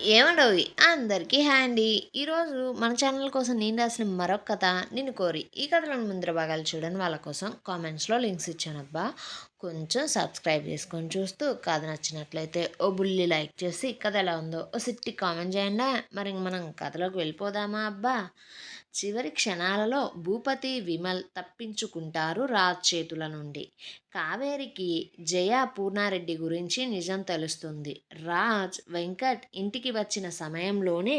ఏమండోవి అందరికీ హాయ్ అండి. ఈరోజు మన ఛానల్ కోసం నేను రాసిన మరొక కథ నిన్ను కోరి. ఈ కథలోని ముందర భాగాలు చూడని వాళ్ళ కోసం కామెంట్స్లో లింక్స్ ఇచ్చానబ్బా. కొంచెం సబ్స్క్రైబ్ చేసుకొని చూస్తూ కథ నచ్చినట్లయితే ఓ బుల్లి లైక్ చేసి కథ ఎలా ఉందో ఓ సిట్టి కామెంట్ చేయండి. మరి మనం కథలోకి వెళ్ళిపోదామా అబ్బా. చివరి క్షణాలలో భూపతి విమల్ తప్పించుకుంటారు రాజ్ చేతుల నుండి. కావేరికి జయ పూర్ణారెడ్డి గురించి నిజం తెలుస్తుంది. రాజ్ వెంకట్ ఇంటికి వచ్చిన సమయంలోనే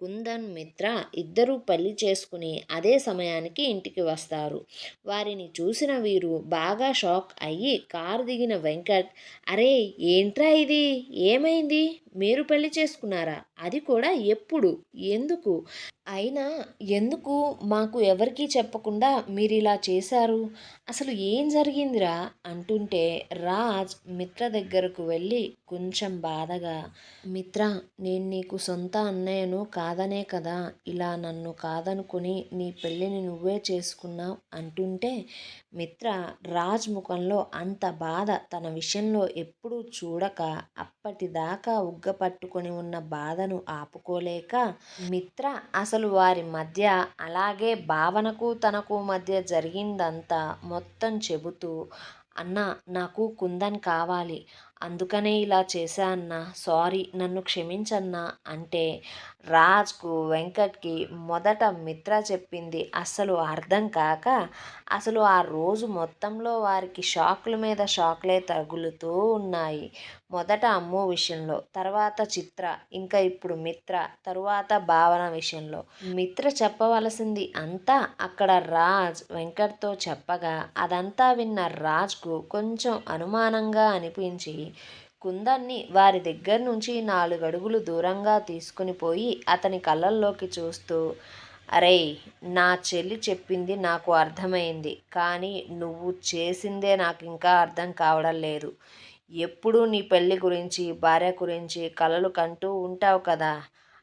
కుందన్ మిత్ర ఇద్దరూ పెళ్లి చేసుకుని అదే సమయానికి ఇంటికి వస్తారు. వారిని చూసిన వీరు బాగా షాక్ అయ్యి కారు దిగిన వెంకట్, అరే ఏంట్రా ఇది, ఏమైంది, మీరు పెళ్లి చేసుకున్నారా, అది కూడా ఎప్పుడు, ఎందుకు, అయినా ఎందుకు మాకు ఎవరికీ చెప్పకుండా మీరు ఇలా చేశారు, అసలు ఏం జరిగిందిరా అంటుంటే రాజ్ మిత్ర దగ్గరకు వెళ్ళి కొంచెం బాధగా, మిత్ర, నేను నీకు సొంత అన్నయ్యను కాదనే కదా ఇలా నన్ను కాదనుకుని నీ పెళ్ళిని నువ్వే చేసుకున్నావు అంటుంటే మిత్ర రాజ్ ముఖంలో అంత బాధ తన విషయంలో ఎప్పుడూ చూడక అప్పటిదాకా ఉగ్గపట్టుకొని ఉన్న బాధను ఆపుకోలేక, మిత్ర అసలు వారి మధ్య అలాగే భావనకు తనకు మధ్య జరిగిందంతా మొత్తం చెబుతూ, అన్నా నాకు కుందన్ కావాలి, అందుకనే ఇలా చేశా అన్నా, సారీ నన్ను క్షమించన్నా అంటే రాజ్కు వెంకట్కి మొదట మిత్ర చెప్పింది అస్సలు అర్థం కాక అసలు ఆ రోజు మొత్తంలో వారికి షాకుల మీద షాకులే తగులుతూ ఉన్నాయి. మొదట అమ్ము విషయంలో, తర్వాత చిత్ర, ఇంకా ఇప్పుడు మిత్ర, తరువాత భావన విషయంలో. మిత్ర చెప్పవలసింది అంతా అక్కడ రాజ్ వెంకట్తో చెప్పగా అదంతా విన్న రాజ్కు కొంచెం అనుమానంగా అనిపించి కుందన్ని వారి దగ్గర నుంచి 4 అడుగులు దూరంగా తీసుకుని పోయి అతని కళ్ళల్లోకి చూస్తూ, అరేయ్, నా చెల్లి చెప్పింది నాకు అర్థమైంది, కానీ నువ్వు చేసిందే నాకు ఇంకా అర్థం కావడం లేదు. ఎప్పుడూ నీ పెళ్ళి గురించి భార్య గురించి కలలు కంటూ ఉంటావు కదా,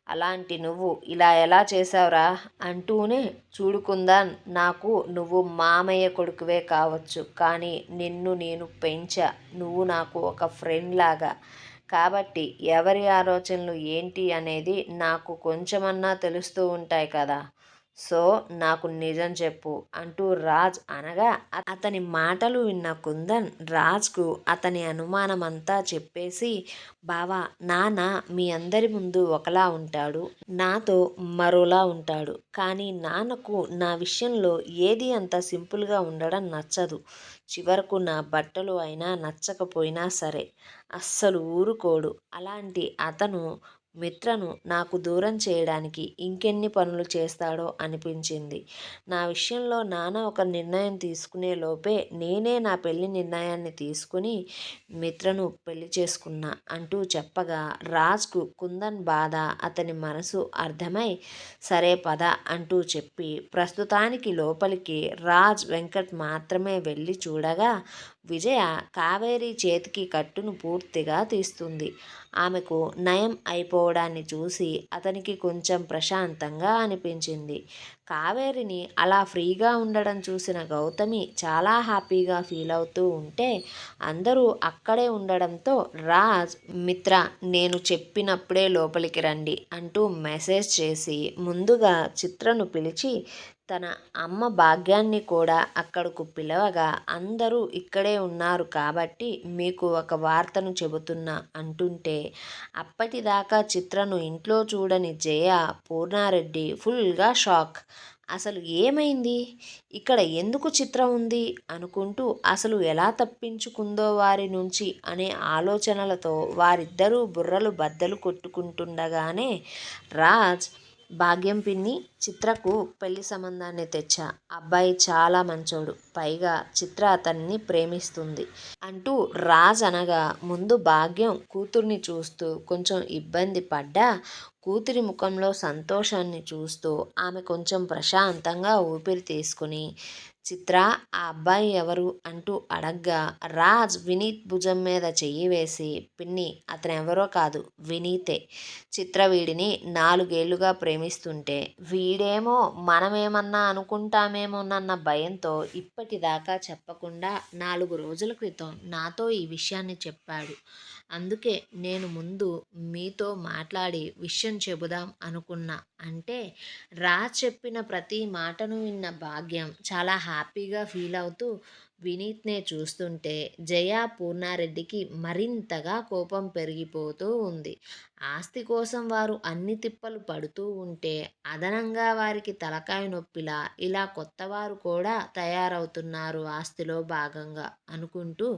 అలాంటి నువ్వు ఇలా ఎలా చేసావురా అంటూనే, చూడుకుందా, నాకు నువ్వు మామయ్య కొడుకువే కావచ్చు, కానీ నిన్ను నేను పెంచా, నువ్వు నాకు ఒక ఫ్రెండ్ లాగా, కాబట్టి ఎవరి ఆలోచనలు ఏంటి అనేది నాకు కొంచెమన్నా తెలుస్తూ ఉంటాయి కదా, సో నాకు నిజం చెప్పు అంటూ రాజ్ అనగా అతని మాటలు విన్న కుందన్ రాజ్కు అతని అనుమానమంతా చెప్పేసి, బావా, నాన్న మీ అందరి ముందు ఒకలా ఉంటాడు, నాతో మరోలా ఉంటాడు, కానీ నాన్నకు నా విషయంలో ఏది అంత సింపుల్గా ఉండడం నచ్చదు, చివరకు నా బట్టలు అయినా నచ్చకపోయినా సరే అస్సలు ఊరుకోడు, అలాంటి అతను మిత్రను నాకు దూరం చేయడానికి ఇంకెన్ని పనులు చేస్తాడో అనిపించింది. నా విషయంలో నాన్న ఒక నిర్ణయం తీసుకునే లోపే నేనే నా పెళ్లి నిర్ణయాన్ని తీసుకుని మిత్రను పెళ్లి చేసుకున్నా అంటూ చెప్పగా రాజ్కు కుందన్ బాధ అతని మనసు అర్థమై, సరే పద అంటూ చెప్పి ప్రస్తుతానికి లోపలికి రాజ్ వెంకట్ మాత్రమే వెళ్ళి చూడగా విజయ కావేరి చేతికి కట్టును పూర్తిగా తీస్తుంది. ఆమెకు నయం అయిపోవడాన్ని చూసి అతనికి కొంచెం ప్రశాంతంగా అనిపించింది. కావేరిని అలా ఫ్రీగా ఉండడం చూసిన గౌతమి చాలా హ్యాపీగా ఫీల్ అవుతూ ఉంటే అందరూ అక్కడే ఉండడంతో రాజ్, మిత్ర, నేను చెప్పినప్పుడే లోపలికి రండి అంటూ మెసేజ్ చేసి ముందుగా చిత్రను పిలిచి తన అమ్మ భాగ్యాన్ని కూడా అక్కడకు పిలవగా, అందరూ ఇక్కడే ఉన్నారు కాబట్టి మీకు ఒక వార్తను చెబుతున్నా అంటుంటే అప్పటిదాకా చిత్రను ఇంట్లో చూడని జయ పూర్ణారెడ్డి ఫుల్గా షాక్. అసలు ఏమైంది, ఇక్కడ ఎందుకు చిత్ర ఉంది అనుకుంటూ అసలు ఎలా తప్పించుకుందో వారి నుంచి అనే ఆలోచనలతో వారిద్దరూ బుర్రలు బద్దలు కొట్టుకుంటుండగానే రాజ్, భాగ్యం పిన్ని, చిత్రకు పెళ్లి సంబంధాన్ని తెచ్చా, అబ్బాయి చాలా మంచోడు, పైగా చిత్ర అతన్ని ప్రేమిస్తుంది అంటూ రాజ్ అనగా ముందు భాగ్యం కూతుర్ని చూస్తూ కొంచెం ఇబ్బంది పడ్డా కూతురి ముఖంలో సంతోషాన్ని చూస్తూ ఆమె కొంచెం ప్రశాంతంగా ఊపిరి తీసుకుని, చిత్ర, ఆ అబ్బాయి ఎవరు అంటూ అడగ్గా రాజ్ వినీత్ భుజం మీద చెయ్యి వేసి, పిన్ని అతనెవరో కాదు వినీతే. చిత్ర వీడిని 4 ఏళ్లుగా ప్రేమిస్తుంటే వీడేమో మనమేమన్నా అనుకుంటామేమోనన్న భయంతో ఇప్పటిదాకా చెప్పకుండా 4 రోజుల క్రితం నాతో ఈ విషయాన్ని చెప్పాడు. అందుకే నేను ముందు మీతో మాట్లాడి విషయం చెబుదాం అనుకున్నా అంటే రాజ్ చెప్పిన ప్రతి మాటను విన్న భాగ్యం చాలా హ్యాపీగా ఫీల్ అవుతూ వినీత్నే చూస్తుంటే జయ పూర్ణారెడ్డికి మరింతగా కోపం పెరిగిపోతూ ఉంది. ఆస్తి కోసం వారు అన్ని తిప్పలు పడుతూ ఉంటే అదనంగా వారికి తలకాయ నొప్పిలా ఇలా కొత్తవారు కూడా తయారవుతున్నారు ఆస్తిలో భాగంగా అనుకుంటూ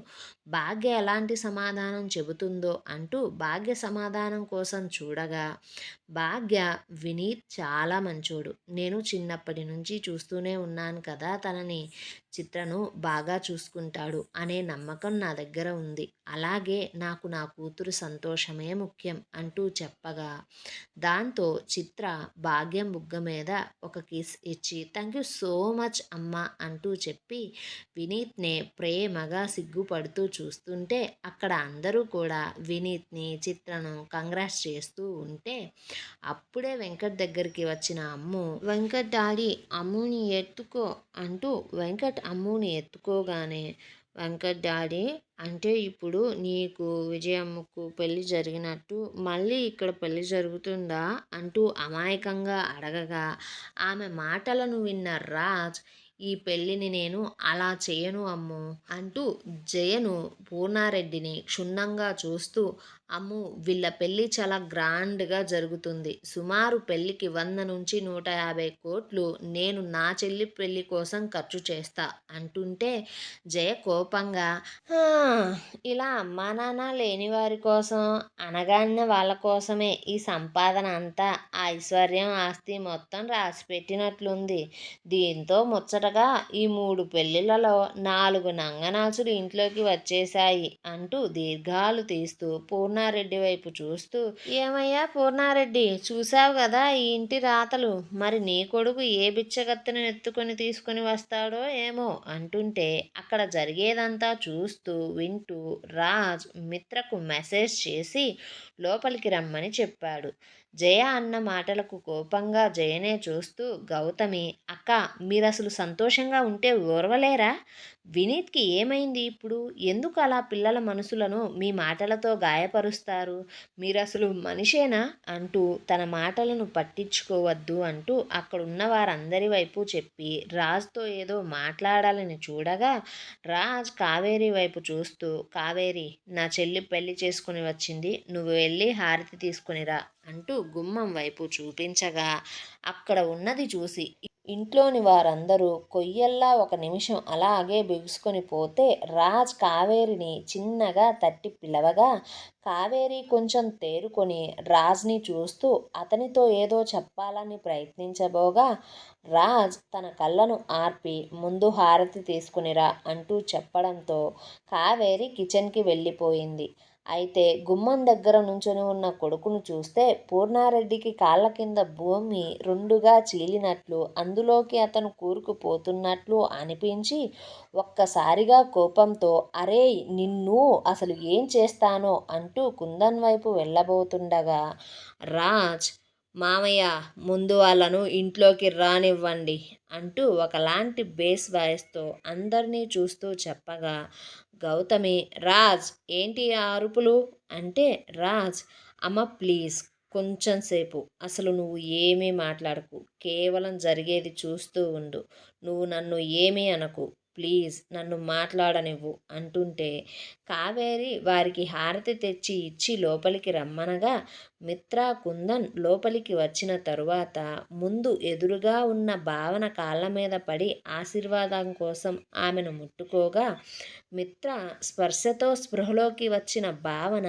భాగ్య ఎలాంటి సమాధానం చెబుతుందో అంటూ భాగ్య సమాధానం కోసం చూడగా భాగ్య వినీత్ చాలా మంచోడు. నేను చిన్నప్పటి నుంచి చూస్తూనే ఉన్నాను కదా తనని. చిత్రను బాగా చూసుకుంటాడు అనే నమ్మకం నా దగ్గర ఉంది. అలాగే నాకు నా కూతురు సంతోషమే ముఖ్యం అంటూ చెప్పగా దాంతో చిత్ర భాగ్యం బుగ్గ మీద ఒక కిస్ ఇచ్చి థ్యాంక్ యూ సో మచ్ అమ్మ అంటూ చెప్పి వినీత్నే ప్రేమగా సిగ్గుపడుతూ చూస్తుంటే అక్కడ అందరూ కూడా వినీత్ని చిత్రను కంగ్రాట్స్ చేస్తూ ఉంటే అప్పుడే వెంకట్ దగ్గరికి వచ్చిన అమ్ము వెంకట్ డాడీ అమ్ముని ఎత్తుకో అంటూ వెంకట్ అమ్ముని ఎత్తుకోగానే వెంకట్ డాడీ అంటే ఇప్పుడు నీకు విజయమ్మకు పెళ్ళి జరిగినట్టు మళ్ళీ ఇక్కడ పెళ్ళి జరుగుతుందా అంటూ అమాయకంగా అడగగా ఆమె మాటలను విన్న రాజ్ ఈ పెళ్ళిని నేను అలా చేయను అమ్ము అంటూ జయను పూర్ణారెడ్డిని క్షుణ్ణంగా చూస్తూ అమ్ము వీళ్ళ పెళ్ళి చాలా గ్రాండ్గా జరుగుతుంది. సుమారు పెళ్ళికి 100 నుంచి 150 కోట్లు నేను నా చెల్లి పెళ్ళి కోసం ఖర్చు చేస్తా అంటుంటే జయ కోపంగా "హా, ఇలా అమ్మా నాన్న లేని వారి కోసం అనగానే వాళ్ళ కోసమే ఈ సంపాదన అంతా ఆ ఐశ్వర్యం ఆస్తి మొత్తం రాసిపెట్టినట్లుంది. దీంతో ముచ్చటగా ఈ 3 పెళ్ళిళ్ళలో 4 నంగనాచులు ఇంట్లోకి వచ్చేశాయి అంటూ దీర్ఘాలు తీస్తూ పూర్ణారెడ్డి వైపు చూస్తూ ఏమయ్యా పూర్ణారెడ్డి చూసావు కదా ఈ ఇంటి రాతలు. మరి నీ కొడుకు ఏ బిచ్చగత్తెను ఎత్తుకొని తీసుకొని వస్తాడో ఏమో అంటుంటే అక్కడ జరిగేదంతా చూస్తూ వింటూ రాజ్ మిత్రకు మెసేజ్ చేసి లోపలికి రమ్మని చెప్పాడు. జయ అన్న మాటలకు కోపంగా జయనే చూస్తూ గౌతమి అక్క మీరసలు సంతోషంగా ఉంటే ఓర్వలేరా? వినీత్కి ఏమైంది ఇప్పుడు? ఎందుకు అలా పిల్లల మనసులను మీ మాటలతో గాయపరుస్తారు? మీరసలు మనిషేనా అంటూ తన మాటలను పట్టించుకోవద్దు అంటూ అక్కడున్న వారందరి వైపు చెప్పి రాజ్తో ఏదో మాట్లాడాలని చూడగా రాజ్ కావేరి వైపు చూస్తూ కావేరి నా చెల్లి పెళ్లి చేసుకుని వచ్చింది, నువ్వు వెళ్ళి హారతి తీసుకునిరా అంటూ గుమ్మం వైపు చూపించగా అక్కడ ఉన్నది చూసి ఇంట్లోని వారందరూ కొయ్యల్లా ఒక నిమిషం అలాగే బిగుసుకొని పోతే రాజ్ కావేరిని చిన్నగా తట్టి పిలవగా కావేరి కొంచెం తేరుకొని రాజ్ని చూస్తూ అతనితో ఏదో చెప్పాలని ప్రయత్నించబోగా రాజ్ తన కళ్ళను ఆర్పి ముందు హారతి తీసుకునిరా అంటూ చెప్పడంతో కావేరి కిచెన్కి వెళ్ళిపోయింది. అయితే గుమ్మం దగ్గర నుంచొని ఉన్న కొడుకును చూస్తే పూర్ణారెడ్డికి కాళ్ళ కింద భూమి రెండుగా చీలినట్లు అందులోకి అతను కూరుకుపోతున్నట్లు అనిపించి ఒక్కసారిగా కోపంతో అరేయ్ నిన్ను అసలు ఏం చేస్తానో అంటూ కుందన్ వైపు వెళ్ళబోతుండగా రాజ్ మామయ్య ముందు వాళ్ళను ఇంట్లోకి రానివ్వండి అంటూ ఒకలాంటి బేస్ వాయిస్తో అందరినీ చూస్తూ చెప్పగా గౌతమి రాజ్ ఏంటి ఆ అరుపులు అంటే రాజ్ అమ్మ ప్లీజ్ కొంచెం సేపు అసలు నువ్వు ఏమీ మాట్లాడకు, కేవలం జరిగేది చూస్తూ ఉండు, నువ్వు నన్ను ఏమీ అనకు, ప్లీజ్ నన్ను మాట్లాడనివ్వు అంటుంటే కావేరి వారికి హారతి తెచ్చి ఇచ్చి లోపలికి రమ్మనగా మిత్ర కుందన్ లోపలికి వచ్చిన తరువాత ముందు ఎదురుగా ఉన్న భావన కాళ్ళ మీద పడి ఆశీర్వాదం కోసం ఆమెను ముట్టుకోగా మిత్ర స్పర్శతో స్పృహలోకి వచ్చిన భావన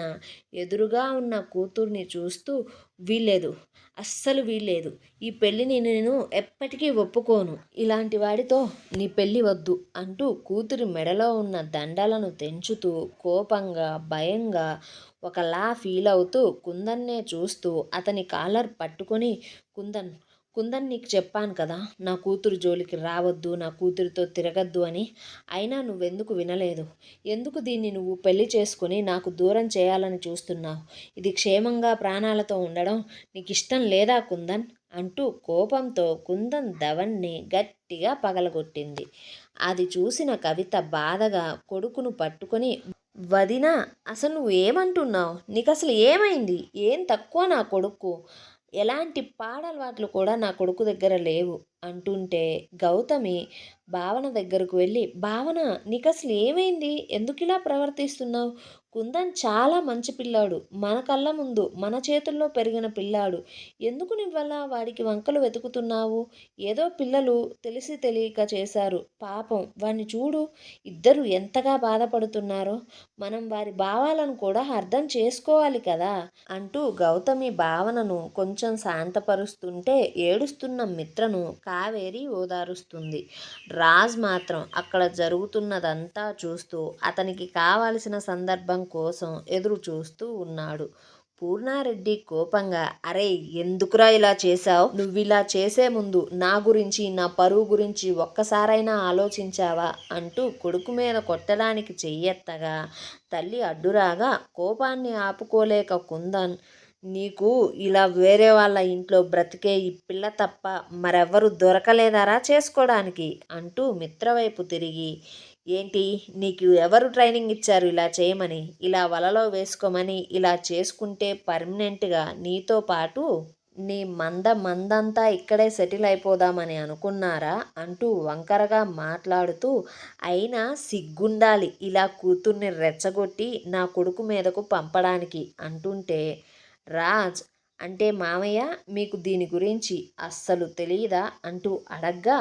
ఎదురుగా ఉన్న కూతుర్ని చూస్తూ వీల్లేదు, అస్సలు వీల్లేదు, ఈ పెళ్ళిని నేను ఎప్పటికీ ఒప్పుకోను, ఇలాంటి వాడితో నీ పెళ్ళి వద్దు అంటూ కూతురి మెడలో ఉన్న దండలను తెంచుతూ కోపంగా భయంగా ఒకలా ఫీల్ అవుతూ కుందన్నే చూస్తూ అతని కాలర్ పట్టుకొని కుందన్ కుందన్ నీకు చెప్పాను కదా, నా కూతురు జోలికి రావద్దు, నా కూతురితో తిరగద్దు అని. అయినా నువ్వెందుకు వినలేదు? ఎందుకు దీన్ని నువ్వు పెళ్లి చేసుకొని నాకు దూరం చేయాలని చూస్తున్నావు? ఇది క్షేమంగా ప్రాణాలతో ఉండడం నీకు ఇష్టం లేదా కుందన్? అంటూ కోపంతో కుందన్ ధవన్ని గట్టిగా పగలగొట్టింది. అది చూసిన కవిత బాధగా కొడుకును పట్టుకొని, వదినా, అసలు నువ్వేమంటున్నావు? నీకు అసలు ఏమైంది? ఏం తక్కువ నా కొడుకు? ఎలాంటి పాడలవాట్లు కూడా నా కొడుకు దగ్గర లేవు అంటుంటే, గౌతమి భావన దగ్గరకు వెళ్ళి, భావన, నీకసలు ఏమైంది? ఎందుకు ఇలా ప్రవర్తిస్తున్నావు? కుందన్ చాలా మంచి పిల్లాడు, మన కళ్ళ ముందు మన చేతుల్లో పెరిగిన పిల్లాడు. ఎందుకు నువ్వలా వాడికి వంకలు వెతుకుతున్నావు? ఏదో పిల్లలు తెలిసి తెలియక చేశారు, పాపం వాణ్ణి చూడు, ఇద్దరు ఎంతగా బాధపడుతున్నారో. మనం వారి భావాలను కూడా అర్థం చేసుకోవాలి కదా అంటూ గౌతమి భావనను కొంచెం శాంతపరుస్తుంటే, ఏడుస్తున్న మిత్రను కావేరి ఓదారుస్తుంది. రాజ్ మాత్రం అక్కడ జరుగుతున్నదంతా చూస్తూ అతనికి కావలసిన సందర్భం కోసం ఎదురు చూస్తూ ఉన్నాడు. పూర్ణారెడ్డి కోపంగా, అరే, ఎందుకురా ఇలా చేశావు? నువ్విలా చేసే ముందు నా గురించి, నా పరువు గురించి ఒక్కసారైనా ఆలోచించావా అంటూ కొడుకు మీద కొట్టడానికి చెయ్యెత్తగా, తల్లి అడ్డురాగా కోపాన్ని ఆపుకోలేక కుందన్, నీకు ఇలా వేరే వాళ్ళ ఇంట్లో బ్రతికే ఈ పిల్ల తప్ప మరెవ్వరు దొరకలేదారా చేసుకోవడానికి అంటూ మిత్రవైపు తిరిగి, ఏంటి, నీకు ఎవరు ట్రైనింగ్ ఇచ్చారు ఇలా చేయమని, ఇలా వలలో వేసుకోమని? ఇలా చేసుకుంటే పర్మనెంట్గా నీతో పాటు నీ మందంతా ఇక్కడే సెటిల్ అయిపోదామని అనుకున్నారా అంటూ వంకరగా మాట్లాడుతూ, అయినా సిగ్గుండాలి ఇలా కూతుర్ని రెచ్చగొట్టి నా కొడుకు మీదకు పంపడానికి అంటుంటే, రాజ్, అంటే మామయ్య, మీకు దీని గురించి అస్సలు తెలీదా అంటూ అడగ్గా,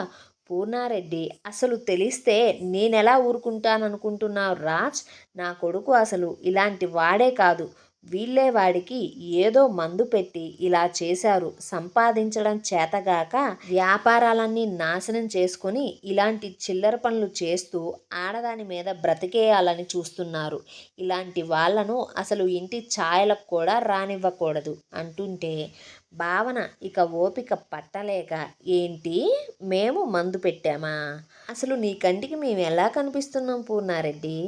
పూర్ణారెడ్డి, అసలు తెలిస్తే నేనెలా ఊరుకుంటాననుకుంటున్నావు రాజ్? నా కొడుకు అసలు ఇలాంటి వాడే కాదు. వీళ్ళే వాడికి ఏదో మందు పెట్టి ఇలా చేశారు. సంపాదించడం చేతగాక వ్యాపారాలన్నీ నాశనం చేసుకొని ఇలాంటి చిల్లర పనులు చేస్తూ ఆడదాని మీద బ్రతికేయాలని చూస్తున్నారు. ఇలాంటి వాళ్ళను అసలు ఇంటి ఛాయలకు కూడా రానివ్వకూడదు అంటుంటే, భావన ఇక ఓపిక పట్టలేక, ఏంటి, మేము మందు పెట్టామా? అసలు నీ కంటికి మేము ఎలా కనిపిస్తున్నాం పూర్ణారెడ్డి?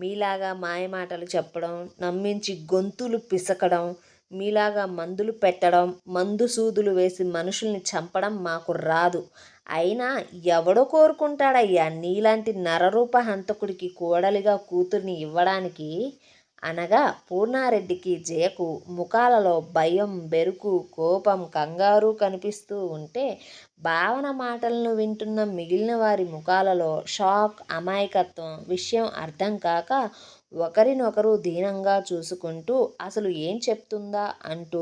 మీలాగా మాయమాటలు చెప్పడం, నమ్మించి గొంతులు పిసకడం, మీలాగా మందులు పెట్టడం, మందు సూదులు వేసి మనుషుల్ని చంపడం మాకు రాదు. అయినా ఎవడో కోరుకుంటాడయ్యా నీలాంటి నరరూప హంతకుడికి కోడలిగా కూతుర్ని ఇవ్వడానికి అనగా, పూర్ణారెడ్డికి జయకు ముఖాలలో భయం, బెరుకు, కోపం, కంగారు కనిపిస్తూ ఉంటే, భావన మాటలను వింటున్న మిగిలిన వారి ముఖాలలో షాక్, అమాయకత్వం, విషయం అర్థం కాక ఒకరినొకరు దీనంగా చూసుకుంటూ అసలు ఏం చెప్తుందా అంటూ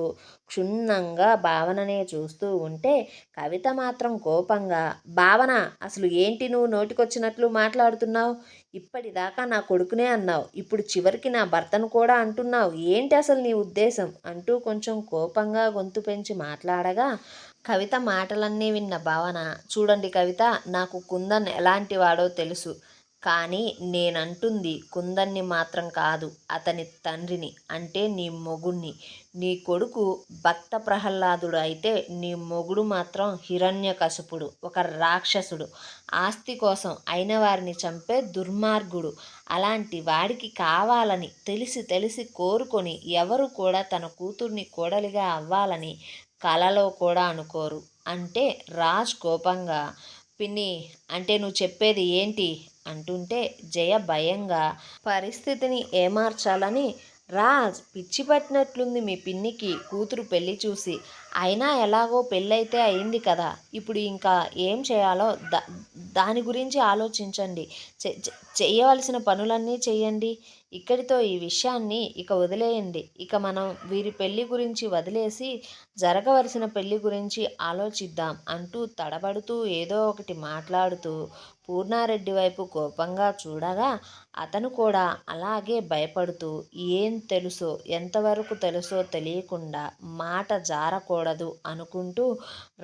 క్షుణ్ణంగా భావననే చూస్తూ ఉంటే, కవిత మాత్రం కోపంగా, భావన, అసలు ఏంటి నువ్వు నోటికొచ్చినట్లు మాట్లాడుతున్నావు? ఇప్పటిదాకా నా కొడుకునే అన్నావు, ఇప్పుడు చివరికి నా భర్తను కూడా అంటున్నావు, ఏంటి అసలు నీ ఉద్దేశం అంటూ కొంచెం కోపంగా గొంతు పెంచి మాట్లాడగా, కవిత మాటలన్నీ విన్న భావన, చూడండి కవిత, నాకు కుందన్ ఎలాంటి వాడో తెలుసు. కానీ నేనంటుంది కుందన్ని మాత్రం కాదు, అతని తండ్రిని, అంటే నీ మొగుణ్ణి. నీ కొడుకు భక్త ప్రహ్లాదుడు అయితే, నీ మొగుడు మాత్రం హిరణ్యకశపుడు, ఒక రాక్షసుడు, ఆస్తి కోసం అయిన వారిని చంపే దుర్మార్గుడు. అలాంటి వాడికి కావాలని తెలిసి తెలిసి కోరుకొని ఎవరు కూడా తన కూతుర్ని కోడలిగా అవ్వాలని కలలో కూడా అనుకోరు అంటే, రాజ్ కోపంగా, పిన్ని, అంటే నువ్వు చెప్పేది ఏంటి అంటుంటే, జయ భయంగా, పరిస్థితిని ఏమార్చాలని, రాజ్, పిచ్చి పట్టినట్లుంది మీ పిన్నికి కూతురు పెళ్లి చూసి. అయినా ఎలాగో పెళ్ళైతే అయింది కదా, ఇప్పుడు ఇంకా ఏం చేయాలో దాని గురించి ఆలోచించండి. చెయ్యవలసిన పనులన్నీ చెయ్యండి. ఇక్కడితో ఈ విషయాన్ని ఇక వదిలేయండి. ఇక మనం వీరి పెళ్లి గురించి వదిలేసి జరగవలసిన పెళ్లి గురించి ఆలోచిద్దాం అంటూ తడబడుతూ ఏదో ఒకటి మాట్లాడుతూ పూర్ణారెడ్డి వైపు కోపంగా చూడగా, అతను కూడా అలాగే భయపడుతూ, ఏం తెలుసో, ఎంతవరకు తెలుసో తెలియకుండా మాట జారకూడదు అనుకుంటూ,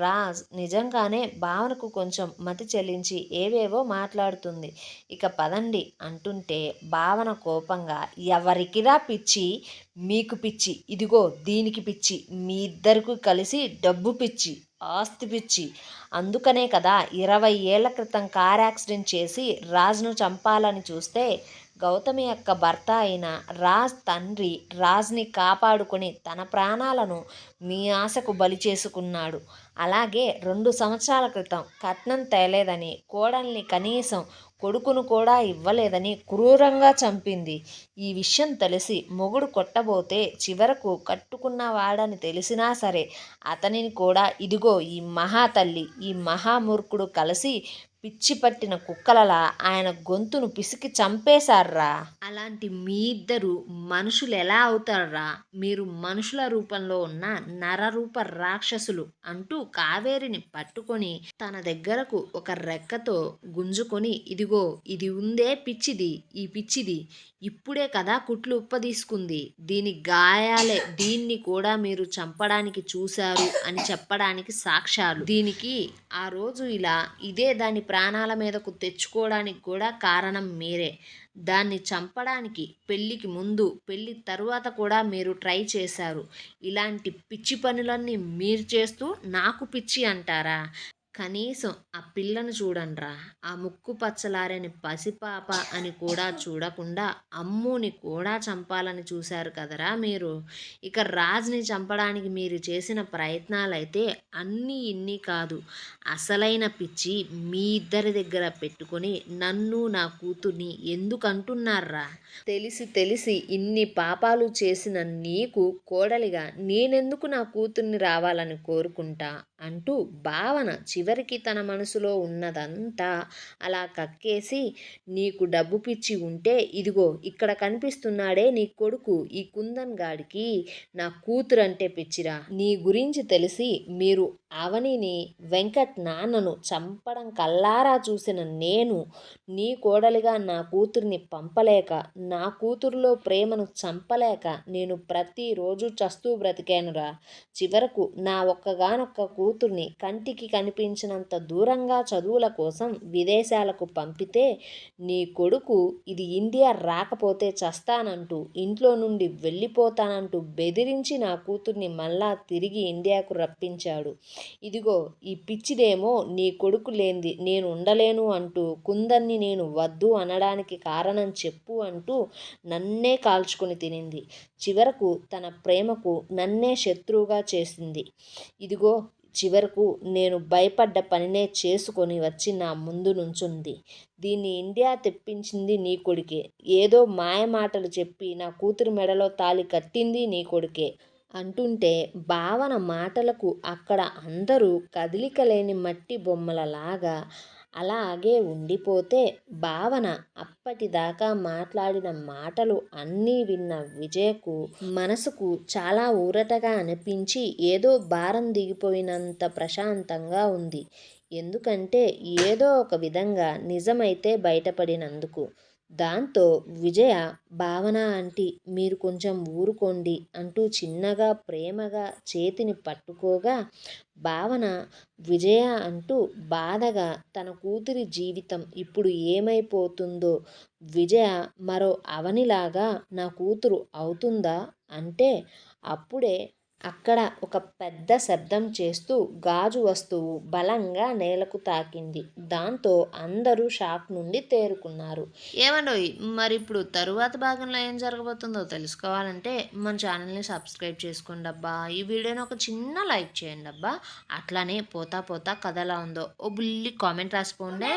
రాజ్ నిజంగానే భావనకు కొంచెం మతి చెల్లించి ఏవేవో మాట్లాడుతుంది. ఇక పదండి అంటుంటే, భావన కోపం రూపంగా ఎవరికిరా పిచ్చి, మీకు పిచ్చి, ఇదిగో దీనికి పిచ్చి, మీ ఇద్దరికి కలిసి డబ్బు పిచ్చి, ఆస్తి పిచ్చి. అందుకనే కదా 20 ఏళ్ల క్రితం కార్ యాక్సిడెంట్ చేసి రాజ్ను చంపాలని చూస్తే గౌతమి యొక్క భర్త అయిన రాజ్ తండ్రి రాజ్ని కాపాడుకొని తన ప్రాణాలను మీ ఆశకు బలి చేసుకున్నాడు. అలాగే 2 సంవత్సరాల క్రితం కట్నం తేలేదని కోడల్ని కనీసం కొడుకును కూడా ఇవ్వలేదని క్రూరంగా చంపింది. ఈ విషయం తెలిసి మొగుడు కొట్టబోతే చివరకు కట్టుకున్నవాడని తెలిసినా సరే అతనిని కూడా ఇదిగో ఈ మహాతల్లి, ఈ మహామూర్ఖుడు కలిసి పిచ్చి పట్టిన కుక్కలలా ఆయన గొంతును పిసికి చంపేశారా. అలాంటి మీ ఇద్దరు మనుషులు ఎలా అవుతారా? మీరు మనుషుల రూపంలో ఉన్న నరరూప రాక్షసులు అంటూ కావేరిని పట్టుకొని తన దగ్గరకు ఒక రెక్కతో గుంజుకొని ఇదిగో ఇది ఉందే పిచ్చిది, ఈ పిచ్చిది ఇప్పుడే కదా కుట్లు ఉప్పదీసుకుంది, దీని గాయాలే దీన్ని కూడా మీరు చంపడానికి చూశారు అని చెప్పడానికి సాక్ష్యాలు. దీనికి ఆ రోజు ఇలా ఇదే దాని ప్రాణాల మీదకు తెచ్చుకోవడానికి కూడా కారణం మీరే. దాన్ని చంపడానికి పెళ్ళికి ముందు పెళ్ళి తరువాత కూడా మీరు ట్రై చేశారు. ఇలాంటి పిచ్చి పనులన్నీ మీరు చేస్తూ నాకు పిచ్చి అంటారా? కనీసం ఆ పిల్లను చూడండిరా, ఆ ముక్కు పచ్చలారని పసిపాప అని కూడా చూడకుండా అమ్ముని కూడా చంపాలని చూశారు కదరా మీరు. ఇక రాజ్ని చంపడానికి మీరు చేసిన ప్రయత్నాలైతే అన్నీ ఇన్ని కాదు. అసలైన పిచ్చి మీ ఇద్దరి దగ్గర పెట్టుకొని నన్ను నా కూతుర్ని ఎందుకు అంటున్నారా? తెలిసి తెలిసి ఇన్ని పాపాలు చేసిన నీకు కోడలిగా నేనెందుకు నా కూతుర్ని రావాలని కోరుకుంటా అంటూ భావన చివరికి తన మనసులో ఉన్నదంతా అలా కక్కేసి, నీకు డబ్బు పిచ్చి ఉంటే ఇదిగో ఇక్కడ కనిపిస్తున్నాడే నీ కొడుకు ఈ కుందన్ గాడికి నా కూతురంటే పిచ్చిరా. నీ గురించి తెలిసి మీరు అవనిని వెంకట్ నాన్నను చంపడం కల్లారా చూసిన నేను నీ కోడలిగా నా కూతుర్ని పంపలేక, నా కూతురులో ప్రేమను చంపలేక నేను ప్రతిరోజు చస్తూ బ్రతికానురా. చివరకు నా ఒక్కగానొక్క కూతుర్ని కంటికి కనిపించినంత దూరంగా చదువుల కోసం విదేశాలకు పంపితే నీ కొడుకు ఇది ఇండియా రాకపోతే చస్తానంటూ ఇంట్లో నుండి వెళ్ళిపోతానంటూ బెదిరించి నా కూతుర్ని మళ్ళా తిరిగి ఇండియాకు రప్పించాడు. ఇదిగో ఈ పిచ్చిదేమో నీ కొడుకు లేంది నేను ఉండలేను అంటూ కుందన్ని నేను వద్దు అనడానికి కారణం చెప్పు అంటూ నన్నే కాల్చుకొని తినింది. చివరకు తన ప్రేమకు నన్నే శత్రువుగా చేసింది. ఇదిగో చివరకు నేను భయపడ్డ పనినే చేసుకొని వచ్చి నా ముందు నుంచుంది. దీన్ని ఇండియా తెప్పించింది నీ కొడుకే. ఏదో మాయ మాటలు చెప్పి నా కూతురి మెడలో తాళి కట్టింది నీ కొడుకే అంటుంటే భావన మాటలకు అక్కడ అందరూ కదలికలేని మట్టి బొమ్మలలాగా అలాగే ఉండిపోతే భావన అప్పటిదాకా మాట్లాడిన మాటలు అన్నీ విన్న విజయకు మనసుకు చాలా ఊరటగా అనిపించి ఏదో భారం దిగిపోయినంత ప్రశాంతంగా ఉంది. ఎందుకంటే ఏదో ఒక విధంగా నిజమైతే బయటపడినందుకు. దాంతో విజయ భావన ఆంటీ మీరు కొంచెం ఊరుకోండి అంటూ చిన్నగా ప్రేమగా చేతిని పట్టుకోగా భావన విజయ అంటూ బాధగా తన కూతురి జీవితం ఇప్పుడు ఏమైపోతుందో, విజయ మరో అవనిలాగా నా కూతురు అవుతుందా అంటే అప్పుడే అక్కడ ఒక పెద్ద శబ్దం చేస్తూ గాజు వస్తువు బలంగా నేలకు తాకింది. దాంతో అందరూ షాక్ నుండి తేరుకున్నారు. ఏమండోయ్ మరి ఇప్పుడు తరువాత భాగంలో ఏం జరగబోతుందో తెలుసుకోవాలంటే మన ఛానల్ని సబ్స్క్రైబ్ చేసుకోండి అబ్బా. ఈ వీడియోని ఒక చిన్న లైక్ చేయండి అబ్బా. అట్లానే పోతా పోతా కథ ఎలా ఉందో ఓ బుల్లి కామెంట్ రాసిపోండే.